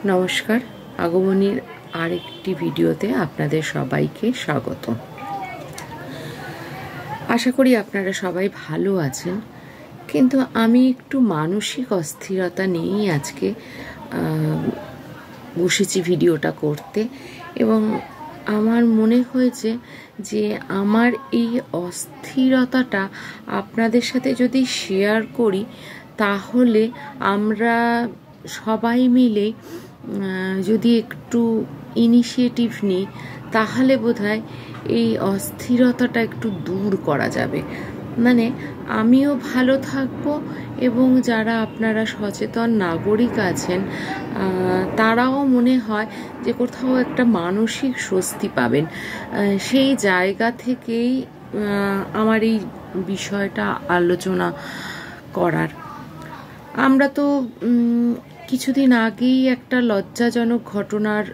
নমস্কার, আগমনীর আরেকটি ভিডিওতে আপনাদের সবাইকে স্বাগত। আশা করি আপনারা সবাই ভালো আছেন, কিন্তু আমি একটু মানসিক অস্থিরতা নিয়েই আজকে বসেছি ভিডিওটা করতে। এবং আমার মনে হয়েছে যে আমার এই অস্থিরতাটা আপনাদের সাথে যদি শেয়ার করি, তাহলে আমরা সবাই মিলে যদি একটু ইনিশিয়েটিভ নিই, তাহলে বোধহয় এই অস্থিরতাটা একটু দূর করা যাবে। মানে আমিও ভালো থাকবো এবং যারা আপনারা সচেতন নাগরিক আছেন তারাও মনে হয় যে কোথাও একটা মানসিক স্বস্তি পাবেন। সেই জায়গা থেকেই আমার এই বিষয়টা আলোচনা করার। আমরা তো কিছুদিন আগেই একটা লজ্জাজনক ঘটনার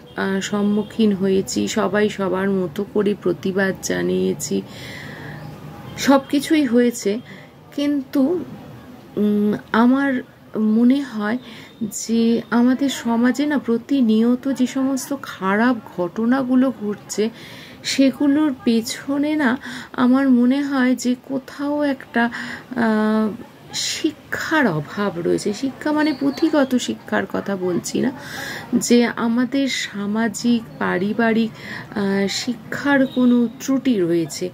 সম্মুখীন হয়েছি, সবাই সবার মতো করে প্রতিবাদ জানিয়েছি, সব কিছুই হয়েছে। কিন্তু আমার মনে হয় যে আমাদের সমাজে না প্রতিনিয়ত যে সমস্ত খারাপ ঘটনাগুলো ঘটছে, সেগুলোর পেছনে না আমার মনে হয় যে কোথাও একটা শিক্ষার অভাব রয়েছে। শিক্ষা মানে পুঁথিগত শিক্ষার কথা বলছি না, যে আমাদের সামাজিক পারিবারিক শিক্ষার কোনো ত্রুটি রয়েছে।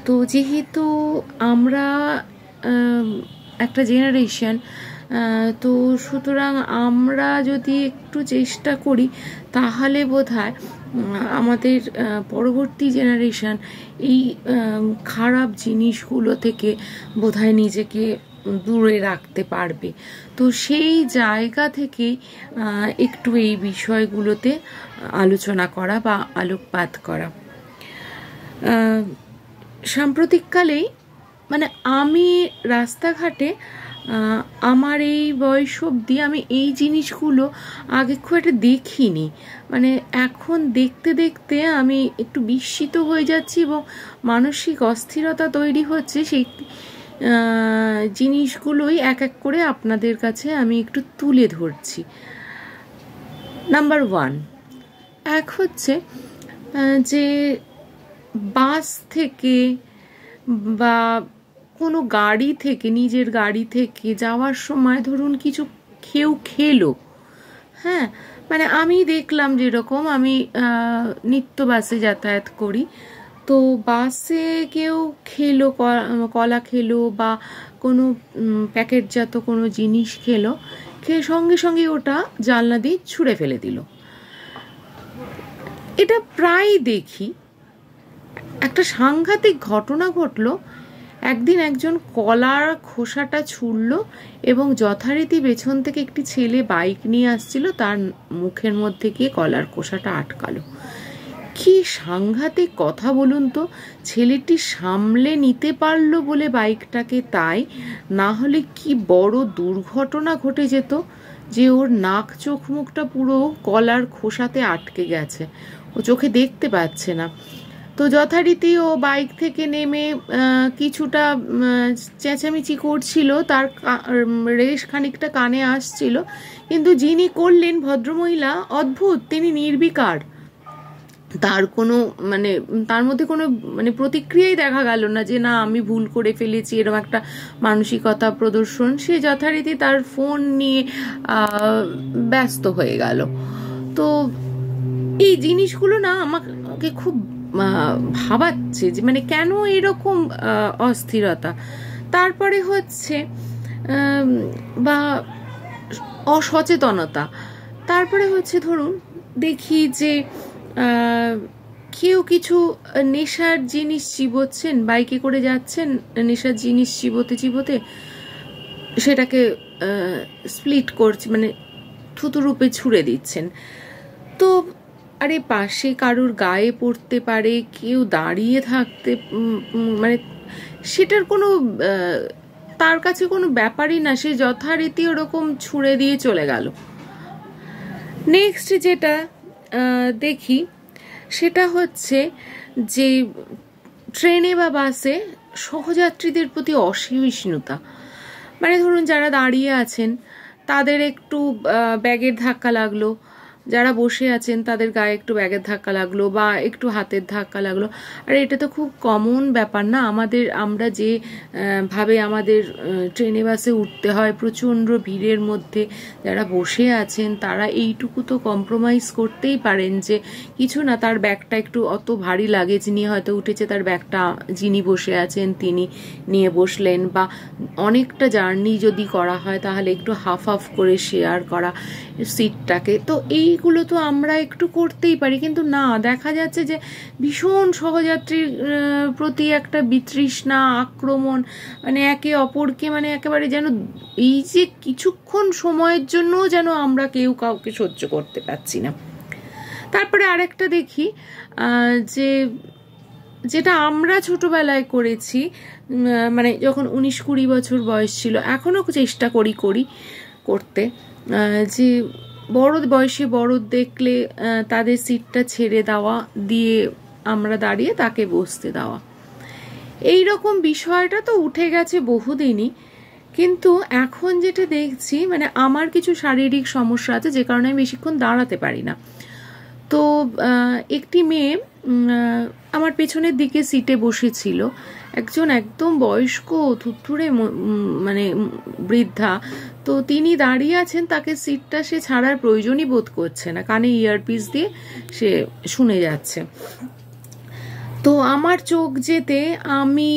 তো যেহেতু আমরা একটা জেনারেশন, তো সুতরাং আমরা যদি একটু চেষ্টা করি, তাহলে বোধহয় আমাদের পরবর্তী জেনারেশন এই খারাপ জিনিসগুলো থেকে বোধহয় নিজেকে দূরে রাখতে পারবে। তো সেই জায়গা থেকে একটু এই বিষয়গুলোতে আলোচনা করা বা আলোকপাত করা। সাম্প্রতিককালেই মানে আমি রাস্তাঘাটে আমার এই বয়স অবধি আমি এই জিনিসগুলো আগে খুব একটা দেখিনি। মানে এখন দেখতে দেখতে আমি একটু বিস্মিত হয়ে যাচ্ছি এবং মানসিক অস্থিরতা তৈরি হচ্ছে। সেই জিনিসগুলোই এক এক করে আপনাদের কাছে আমি একটু তুলে ধরছি। নাম্বার 1 হচ্ছে যে বাস থেকে বা কোনো গাড়ি থেকে, নিজের গাড়ি থেকে যাওয়ার সময় ধরুন কিছু খেলো, হ্যাঁ, মানে আমি দেখলাম, যেরকম আমি নিত্য বাসে যাতায়াত করি, তো বাসে কেউ খেলো, কলা খেলো বা কোনো প্যাকেটজাত কোনো জিনিস খেলো, খেয়ে সঙ্গে সঙ্গে ওটা জানলা দিয়ে ছুঁড়ে ফেলে দিল। এটা প্রায় দেখি। একটা সাংঘাতিক ঘটনা ঘটলো। একদিন একজন কলার খোসাটা ছুঁড়ল এবং যথারীতি পেছন থেকে একটি ছেলে বাইক নিয়ে আসছিল, তার মুখের মধ্যে গিয়ে কলার খোসাটা আটকালো। কি সাংঘাতিক কথা বলুন তো! ছেলেটি সামলে নিতে পারলো বলে বাইকটাকে, তাই না হলে কি বড় দুর্ঘটনা ঘটে যেত, যে ওর নাক চোখ মুখটা পুরো কলার খোসাতে আটকে গেছে, ও চোখে দেখতে পাচ্ছে না। তো যথারীতি ও বাইক থেকে নেমে কিছুটা চেঁচামেচি করছিল, তার রেশ খানিকটা কানে আসছিল, কিন্তু যিনি করলেন ভদ্রমহিলা, অদ্ভুত, তিনি নির্বিকার। তার কোনো তার মধ্যে কোনো প্রতিক্রিয়াই দেখা গেল না যে না আমি ভুল করে ফেলেছি, এরকম একটা মানসিকতা প্রদর্শন। সে যথারীতি তার ফোন নিয়ে ব্যস্ত হয়ে গেল। তো এই জিনিসগুলো না আমাকে খুব ভাবাচ্ছে যে কেন এরকম অস্থিরতা। তারপরে হচ্ছে বা অসচেতনতা। তারপরে হচ্ছে ধরুন দেখি যে কেউ কিছু নেশার জিনিস চিবোচ্ছেন, বাইকে করে যাচ্ছেন, নেশার জিনিস চিবোতে সেটাকে স্প্লিট করছে, থুতু রূপে ছুঁড়ে দিচ্ছেন। তো আরে পাশে কারুর গায়ে পড়তে পারে, কেউ দাঁড়িয়ে থাকতে সেটার কোনো তার কাছে কোনো ব্যাপারই না, সে যথারীতি ওরকম ছুঁড়ে দিয়ে চলে গেল। নেক্সট যেটা দেখি সেটা হচ্ছে যে ট্রেনে বা বাসে সহযাত্রীদের প্রতি অসহিষ্ণুতা। ধরুন যারা দাঁড়িয়ে আছেন, তাদের একটু ব্যাগের ধাক্কা লাগলো, যারা বসে আছেন তাদের গায়ে একটু ব্যাগের ধাক্কা লাগলো বা একটু হাতের ধাক্কা লাগলো। আর এটা তো খুব কমন ব্যাপার না, আমরা যে ভাবে আমাদের ট্রেনে বাসে উঠতে হয় প্রচণ্ড ভিড়ের মধ্যে, যারা বসে আছেন তারা এইটুকু তো কম্প্রোমাইজ করতেই পারেন যে কিছু না, তার ব্যাগটা একটু অত ভারী লাগেজ নিয়ে হয়তো উঠেছে, তার ব্যাগটা যিনি বসে আছেন তিনি নিয়ে বসলেন, বা অনেকটা জার্নি যদি করা হয় তাহলে একটু হাফ হাফ করে শেয়ার করা সিটটাকে। তো এইগুলো তো আমরা একটু করতেই পারি, কিন্তু না, দেখা যাচ্ছে যে ভীষণ সহযাত্রীর প্রতি একটা বিতৃষ্ণা, আক্রমণ, মানে একে অপরকে মানে একেবারে যেন এই যে কিছুক্ষণ সময়ের জন্য যেন আমরা কেউ কাউকে সহ্য করতে পারছি না। তারপরে আরেকটা দেখি যে যেটা আমরা ছোটবেলায় করেছি, মানে যখন 19-20 বছর বয়স ছিল, এখনও চেষ্টা করি করতে, যে বড় বয়সে বড় দেখলে তাদের সিটটা ছেড়ে দেওয়া, দিয়ে আমরা দাঁড়িয়ে তাকে বসতে দেওয়া। এই রকম বিষয়টা তো উঠে গেছে বহুদিনই, কিন্তু এখন যেটা দেখছি, মানে আমার কিছু শারীরিক সমস্যা আছে যে কারণে আমি বেশিক্ষণ দাঁড়াতে পারি না। তো একটি মেয়ে আমার পেছনের দিকে সিটে বসেছিল, একজন একদম বয়স্ক থুরথুরে মানে বৃদ্ধা। তো তিনি দাঁড়িয়ে আছেন, তাকে সিটটা সে ছাড়ার প্রয়োজনই বোধ করছে না, কানে ইয়ারপিস দিয়ে সে শুনে যাচ্ছে। তো আমার চোখ যেতে আমি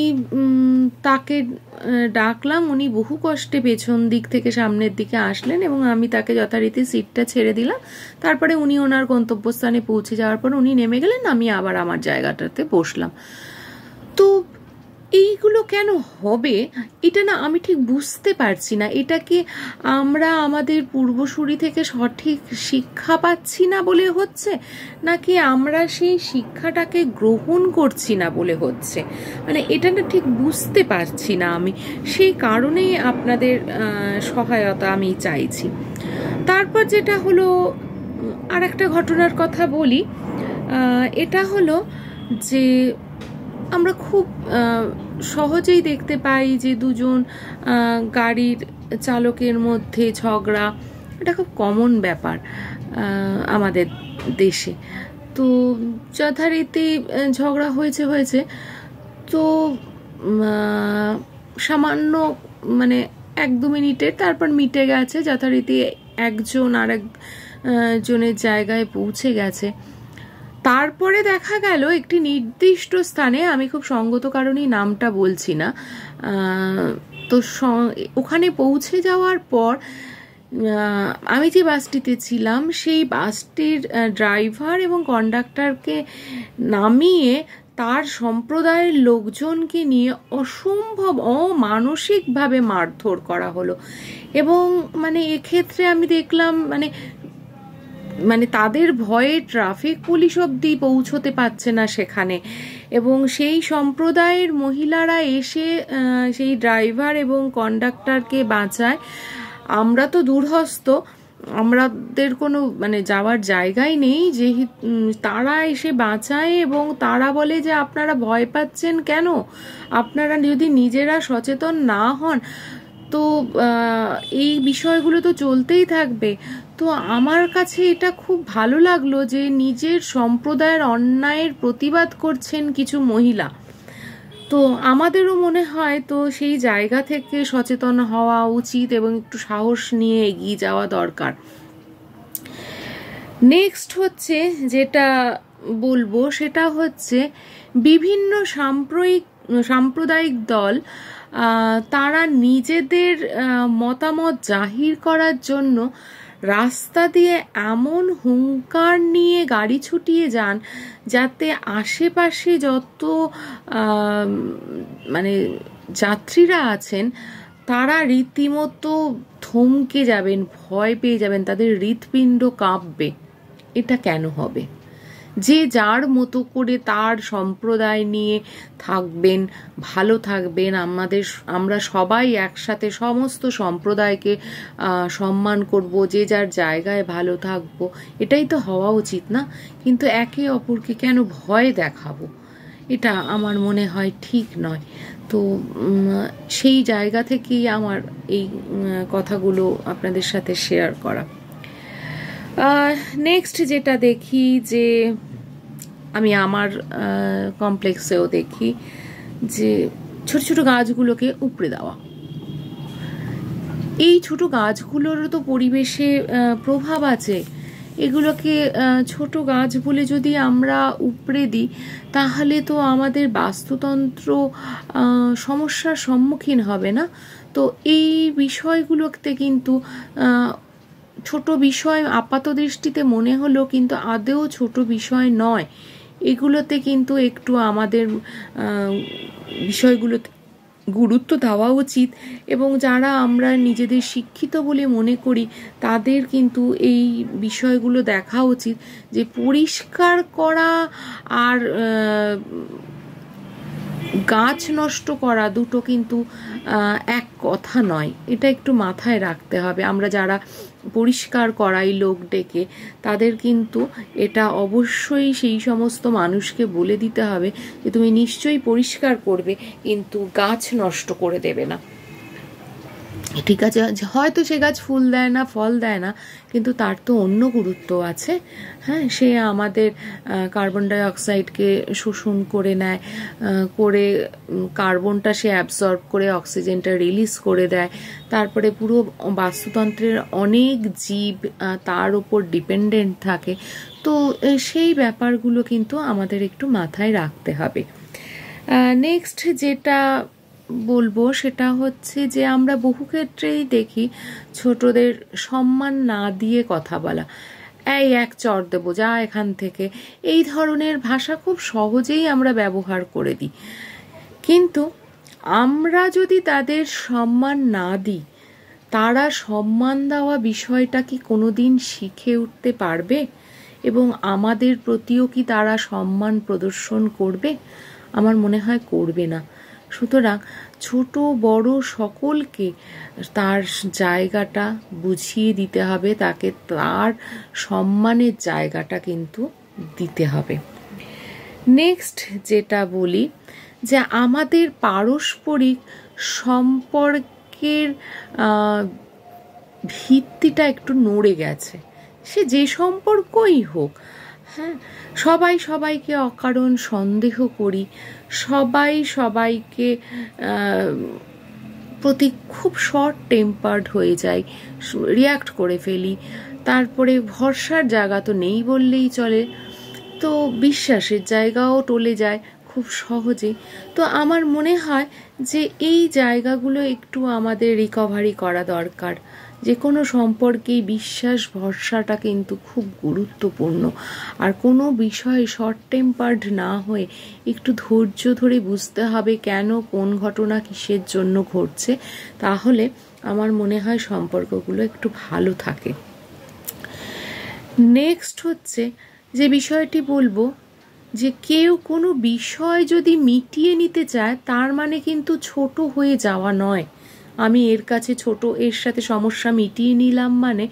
তাকে ডাকলাম, উনি বহু কষ্টে পেছন দিক থেকে সামনের দিকে আসলেন এবং আমি তাকে যথারীতি সিটটা ছেড়ে দিলাম। তারপরে উনি ওনার গন্তব্যস্থানে পৌঁছে যাওয়ার পর উনি নেমে গেলেন, আমি আবার আমার জায়গাটাতে বসলাম। তো এইগুলো কেন হবে এটা না আমি ঠিক বুঝতে পারছি না। এটা কি আমরা আমাদের পূর্বসূরি থেকে সঠিক শিক্ষা পাচ্ছি না বলে হচ্ছে, নাকি আমরা সেই শিক্ষাটাকে গ্রহণ করছি না বলে হচ্ছে, মানে এটা না ঠিক বুঝতে পারছি না আমি। সেই কারণেই আপনাদের সহায়তা আমি চাইছি। তারপর যেটা হলো, আর একটা ঘটনার কথা বলি। এটা হলো যে আমরা খুব সহজেই দেখতে পাই যে দুজন গাড়ির চালকের মধ্যে ঝগড়া, এটা খুব কমন ব্যাপার আমাদের দেশে। তো যথারীতি ঝগড়া হয়েছে, তো সামান্য মানে 1-2 মিনিটের, তারপর মিটে গেছে, যথারীতি একজন আর একজনের জায়গায় পৌঁছে গেছে। তারপরে দেখা গেল একটি নির্দিষ্ট স্থানে, আমি খুব সঙ্গত কারণেই নামটা বলছি না, তো ওখানে পৌঁছে যাওয়ার পর আমি যে বাসটিতে ছিলাম সেই বাসটির ড্রাইভার এবং কন্ডাক্টরকে নামিয়ে তার সম্প্রদায়ের লোকজনকে নিয়ে অসম্ভব অমানসিকভাবে মারধর করা হলো। এবং মানে এক্ষেত্রে আমি দেখলাম মানে তাদের ভয়ে ট্রাফিক পুলিশ অবধি পৌঁছতে পারছে না সেখানে, এবং সেই সম্প্রদায়ের মহিলারা এসে সেই ড্রাইভার এবং কন্ডাক্টরকে বাঁচায়। আমরা তো দূরহস্ত, আমাদের কোনো মানে যাওয়ার জায়গায় নেই, যে তারা এসে বাঁচায় এবং তারা বলে যে আপনারা ভয় পাচ্ছেন কেন, আপনারা যদি নিজেরা সচেতন না হন তো এই বিষয়গুলো তো চলতেই থাকবে। তো আমার কাছে এটা খুব ভালো লাগলো যে নিজের সম্প্রদায়ের অন্যায়ের প্রতিবাদ করছেন কিছু মহিলা। তো আমাদেরও মনে হয় তো সেই জায়গা থেকে সচেতন হওয়া উচিত এবং একটু সাহস নিয়ে এগিয়ে যাওয়া দরকার। নেক্সট হচ্ছে যেটা বলবো সেটা হচ্ছে বিভিন্ন সাম্প্রদায়িক দল তারা নিজেদের মতামত জাহির করার জন্য রাস্তা দিয়ে এমন হুঙ্কার নিয়ে গাড়ি ছুটিয়ে যান যাতে আশেপাশে যত মানে যাত্রীরা আছেন তারা রীতিমতো থমকে যাবেন, ভয় পেয়ে যাবেন, তাদের হৃৎপিণ্ড কাঁপবে। এটা কেন হবে? যে যার মতো করে তার সম্প্রদায় নিয়ে থাকবেন, ভালো থাকবেন, আমরা সবাই একসাথে সমস্ত সম্প্রদায়কে সম্মান করব, যে যার জায়গায় ভালো থাকব, এটাই তো হওয়া উচিত না? কিন্তু একে অপরকে কেন ভয় দেখাবো, এটা আমার মনে হয় ঠিক নয়। তো সেই জায়গা থেকেই আমার এই কথাগুলো আপনাদের সাথে শেয়ার করা। নেক্সট যেটা দেখি, যে আমি আমার কমপ্লেক্সেও দেখি যে ছোট ছোট গাছগুলোকে উপড়ে দেওয়া। এই ছোট গাছগুলোরও তো পরিবেশে প্রভাব আছে। এগুলোকে ছোট গাছ বলে যদি আমরা উপড়ে দিই, তাহলে তো আমাদের বাস্তুতন্ত্র সমস্যার সম্মুখীন হবে না। তো এই বিষয়গুলোতে কিন্তু ছোট বিষয় আপাত দৃষ্টিতে মনে হলো, কিন্তু আদৌ ছোট বিষয় নয়। এগুলোতে কিন্তু একটু আমাদের বিষয়গুলোতে গুরুত্ব দেওয়া উচিত, এবং যারা আমরা নিজেদের শিক্ষিত বলে মনে করি তাদের কিন্তু এই বিষয়গুলো দেখা উচিত, যে পরিষ্কার করা আর গাছ নষ্ট করা দুটো কিন্তু এক কথা নয়। এটা একটু মাথায় রাখতে হবে। আমরা যারা পরিষ্কার করাই লোক ডেকে, তাদের কিন্তু এটা অবশ্যই সেই সমস্ত মানুষকে বলে দিতে হবে যে তুমি নিশ্চয়ই পরিষ্কার করবে, কিন্তু গাছ নষ্ট করে দেবে না। ঠিক আছে, হয়তো সে গাছ ফুল দেয় না, ফল দেয় না, কিন্তু তার তো অন্য গুরুত্ব আছে। হ্যাঁ, সে আমাদের কার্বন ডাই অক্সাইডকে শোষণ করে নেয়, করে কার্বনটা সে অ্যাবসর্ব করে অক্সিজেনটা রিলিজ করে দেয়। তারপরে পুরো বাস্তুতন্ত্রের অনেক জীব তার উপর ডিপেন্ডেন্ট থাকে। তো সেই ব্যাপারগুলো কিন্তু আমাদের একটু মাথায় রাখতে হবে। নেক্সট যেটা বলবো সেটা হচ্ছে যে আমরা বহু ক্ষেত্রেই দেখি ছোটদের সম্মান না দিয়ে কথা বলা। এই এক চর দেবো, যা এখান থেকে, এই ধরনের ভাষা খুব সহজেই আমরা ব্যবহার করে দিই। কিন্তু আমরা যদি তাদের সম্মান না দিই, তারা সম্মান দেওয়া বিষয়টা কি কোনোদিন শিখে উঠতে পারবে? এবং আমাদের প্রতিও কি তারা সম্মান প্রদর্শন করবে? আমার মনে হয় করবে না। সুতরাং ছোট বড় সকলকে তার জায়গাটা বুঝিয়ে দিতে হবে, তাকে তার সম্মানের জায়গাটা কিন্তু দিতে হবে। নেক্সট যেটা বলি, যে আমাদের পারস্পরিক সম্পর্কের ভিত্তিটা একটু নড়ে গেছে, সে যে সম্পর্কই হোক। হ্যাঁ, সবাই সবাইকে অকারণ সন্দেহ করি, সবাই সবাইকে প্রতি খুব শর্ট টেম্পার্ড হয়ে যাই, রিয়াক্ট করে ফেলি। তারপরে ভরসার জায়গা তো নেই বললেই চলে, তো বিশ্বাসের জায়গাও টলে যায় খুব সহজেই। তো আমার মনে হয় যে এই জায়গাগুলো একটু আমাদের রিকভারি করা দরকার। যে কোনো সম্পর্কেই বিশ্বাস ভরসাটা কিন্তু খুব গুরুত্বপূর্ণ। আর কোনো বিষয়ে শর্ট টেম্পার্ড না হয়ে একটু ধৈর্য ধরে বুঝতে হবে কেন, কোন ঘটনা কিসের জন্য ঘটছে, তাহলে আমার মনে হয় সম্পর্কগুলো একটু ভালো থাকে। নেক্সট হচ্ছে যে বিষয়টি বলবো, যে কেউ কোনো বিষয় যদি মিটিয়ে নিতে চায়, তার মানে কিন্তু ছোট হয়ে যাওয়া নয়। আমি এর কাছে ছোট, এর সাথে সমস্যা মিটিয়ে নিলাম মানে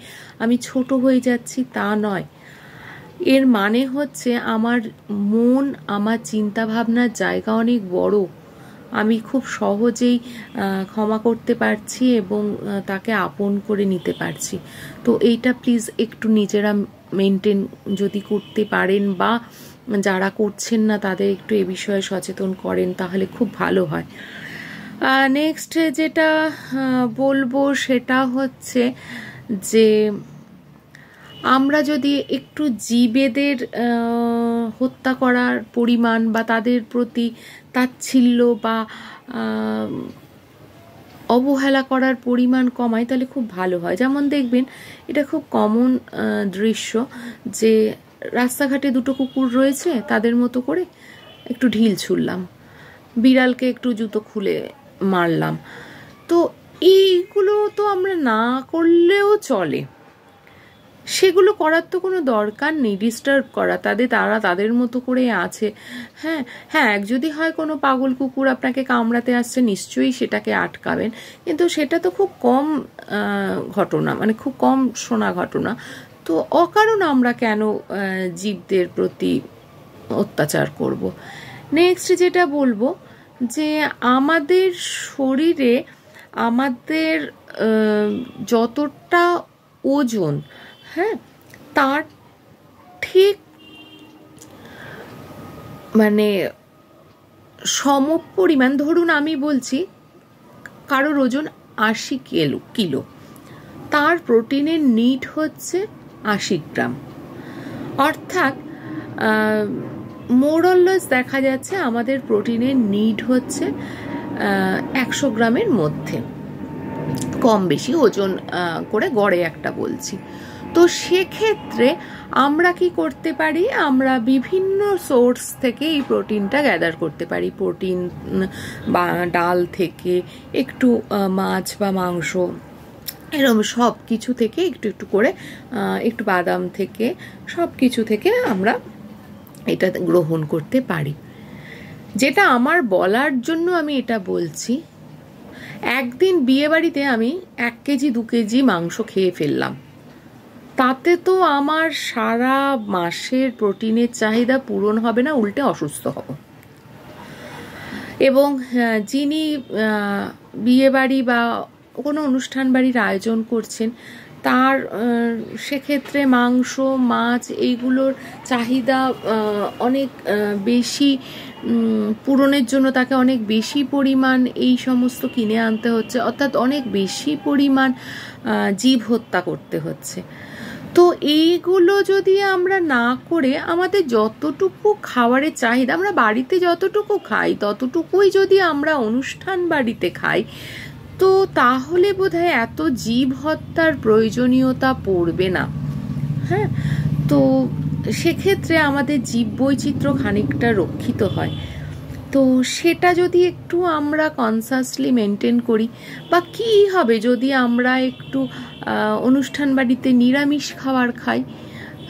আমি ছোট হয়ে যাচ্ছি তা নয়। এর মানে হচ্ছে আমার মন, আমার চিন্তা ভাবনার জায়গা অনেক বড়, আমি খুব সহজেই ক্ষমা করতে পারছি এবং তাকে আপন করে নিতে পারছি। তো এইটা প্লিজ একটু নিজেরা মেনটেন যদি করতে পারেন, বা যারা করছেন না তাদের একটু এ বিষয়ে সচেতন করেন, তাহলে খুব ভালো হয়। নেক্সট যেটা বলবো সেটা হচ্ছে যে আমরা যদি একটু জীবেদের হত্যা করার পরিমাণ বা তাদের প্রতি তাচ্ছিল্য বা অবহেলা করার পরিমাণ কমাই, তাহলে খুব ভালো হয়। যেমন দেখবেন, এটা খুব কমন দৃশ্য, যে রাস্তাঘাটে দুটো কুকুর রয়েছে, তাদের মতো করে একটু ঢিল ছুড়লাম, বিড়ালকে একটু জুতো খুলে মারলাম। তো এইগুলো তো আমরা না করলেও চলে, সেগুলো করার তো কোনো দরকার নেই। ডিস্টার্ব করা তারা তাদের মতো করে আছে। হ্যাঁ হ্যাঁ, যদি হয় কোনো পাগল কুকুর আপনাকে কামড়াতে আসছে, নিশ্চয়ই সেটাকে আটকাবেন, কিন্তু সেটা তো খুব কম ঘটনা, মানে খুব কম শোনা ঘটনা। তো অকারণ আমরা কেন জীবদের প্রতি অত্যাচার করব? নেক্সট যেটা বলবো, যে আমাদের শরীরে আমাদের যতটা ওজন, হ্যাঁ, তার ঠিক মানে সমপরিমাণ, ধরুন আমি বলছি কারোর ওজন 80 কিলো, তার প্রোটিনের নিড হচ্ছে 80 গ্রাম। অর্থাৎ মোরললেস দেখা যাচ্ছে আমাদের প্রোটিনের নিড হচ্ছে 100 গ্রামের মধ্যে, কম বেশি ওজন করে গড়ে একটা বলছি। তো সেক্ষেত্রে আমরা কি করতে পারি, আমরা বিভিন্ন সোর্স থেকে এই প্রোটিনটা গ্যাদার করতে পারি। প্রোটিন বা ডাল থেকে, একটু মাছ বা মাংস, এরকম সব কিছু থেকে একটু একটু করে, একটু বাদাম থেকে, সব কিছু থেকে আমরা এটা গ্রহণ করতে পারি। যেটা আমার বলার জন্য আমি এটা বলছি, একদিন বিয়ে বাড়িতে আমি 1 কেজি 2 কেজি মাংস খেয়ে ফেললাম, তাতে তো আমার সারা মাসের প্রোটিনের চাহিদা পূরণ হবে না, উল্টে অসুস্থ হব। এবং যিনি বিয়ে বাড়ি বা কোনো অনুষ্ঠান বাড়ির আয়োজন করছেন, তার সেক্ষেত্রে মাংস মাছ এইগুলোর চাহিদা অনেক বেশি পূরণের জন্য তাকে অনেক বেশি পরিমাণ এই সমস্ত কিনে আনতে হচ্ছে, অর্থাৎ অনেক বেশি পরিমাণ জীব হত্যা করতে হচ্ছে। তো এইগুলো যদি আমরা না করে আমাদের যতটুকু খাবারের চাহিদা, আমরা বাড়িতে যতটুকু খাই ততটুকুই যদি আমরা অনুষ্ঠান বাড়িতে খাই, তো তাহলে বোধহয় এত জীব হত্যার প্রয়োজনীয়তা পড়বে না। হ্যাঁ, তো সেক্ষেত্রে আমাদের জীববৈচিত্র্য খানিকটা রক্ষিত হয়। তো সেটা যদি একটু আমরা কনসাসলি মেনটেন করি, বা কী হবে যদি আমরা একটু অনুষ্ঠান বাড়িতে নিরামিষ খাবার খাই,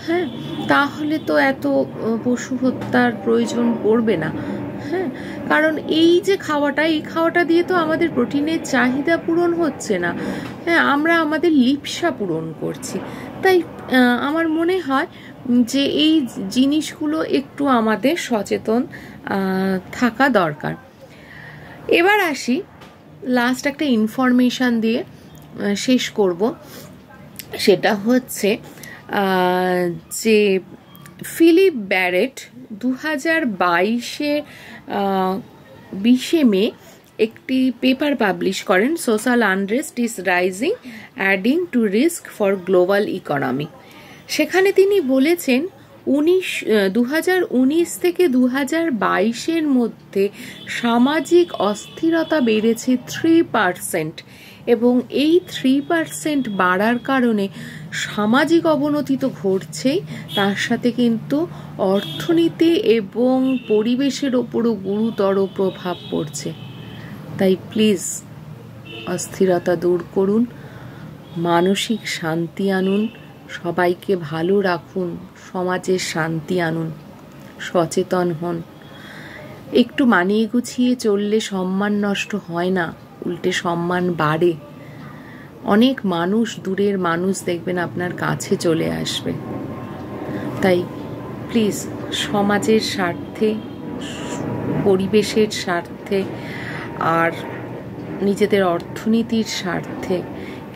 হ্যাঁ, তাহলে তো এত পশু হত্যার প্রয়োজন পড়বে না। হ্যাঁ, কারণ এই যে খাওয়াটা, এই খাওয়াটা দিয়ে তো আমাদের প্রোটিনের চাহিদা পূরণ হচ্ছে না, হ্যাঁ, আমরা আমাদের লিপ্সা পূরণ করছি। তাই আমার মনে হয় যে এই জিনিসগুলো একটু আমাদের সচেতন থাকা দরকার। এবার আসি, লাস্ট একটা ইনফরমেশান দিয়ে শেষ করব। সেটা হচ্ছে যে ফিলিপ ব্যারেট 2022 মে একটি পেপার পাবলিশ করেন, social unrest is rising adding two risk for global economy. সেখানে তিনি বলেছেন 2019 থেকে 2022 মধ্যে সামাজিক অস্থিরতা বেড়েছে 3%, এবং এই 3% বাড়ার কারণে সামাজিক অবনতি তো ঘটছেই, তার সাথে কিন্তু অর্থনীতি এবং পরিবেশের ওপরও গুরুতর প্রভাব পড়ছে। তাই প্লিজ অস্থিরতা দূর করুন, মানসিক শান্তি আনুন, সবাইকে ভালো রাখুন, সমাজের শান্তি আনুন, সচেতন হন। একটু মানিয়ে গুছিয়ে চললে সম্মান নষ্ট হয় না, উল্টে সম্মান বাড়ে। অনেক মানুষ, দূরের মানুষ দেখবেন আপনার কাছে চলে আসবে। তাই প্লিজ সমাজের স্বার্থে, পরিবেশের স্বার্থে আর নিজেদের অর্থনীতির স্বার্থে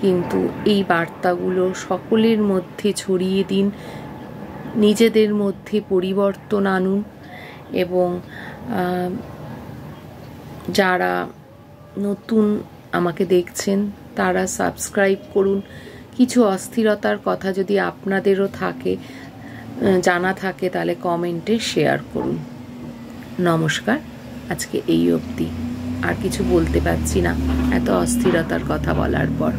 কিন্তু এই বার্তাগুলো সকলের মধ্যে ছড়িয়ে দিন, নিজেদের মধ্যে পরিবর্তন আনুন, এবং যারা নতুন আমাকে দেখছেন তারা সাবস্ক্রাইব করুন। কিছু অস্থিরতার কথা যদি আপনাদেরও থাকে, জানা থাকে, তাহলে কমেন্টে শেয়ার করুন। নমস্কার, আজকে এই অবধি, আর কিছু বলতে পারছি না এত অস্থিরতার কথা বলার পর।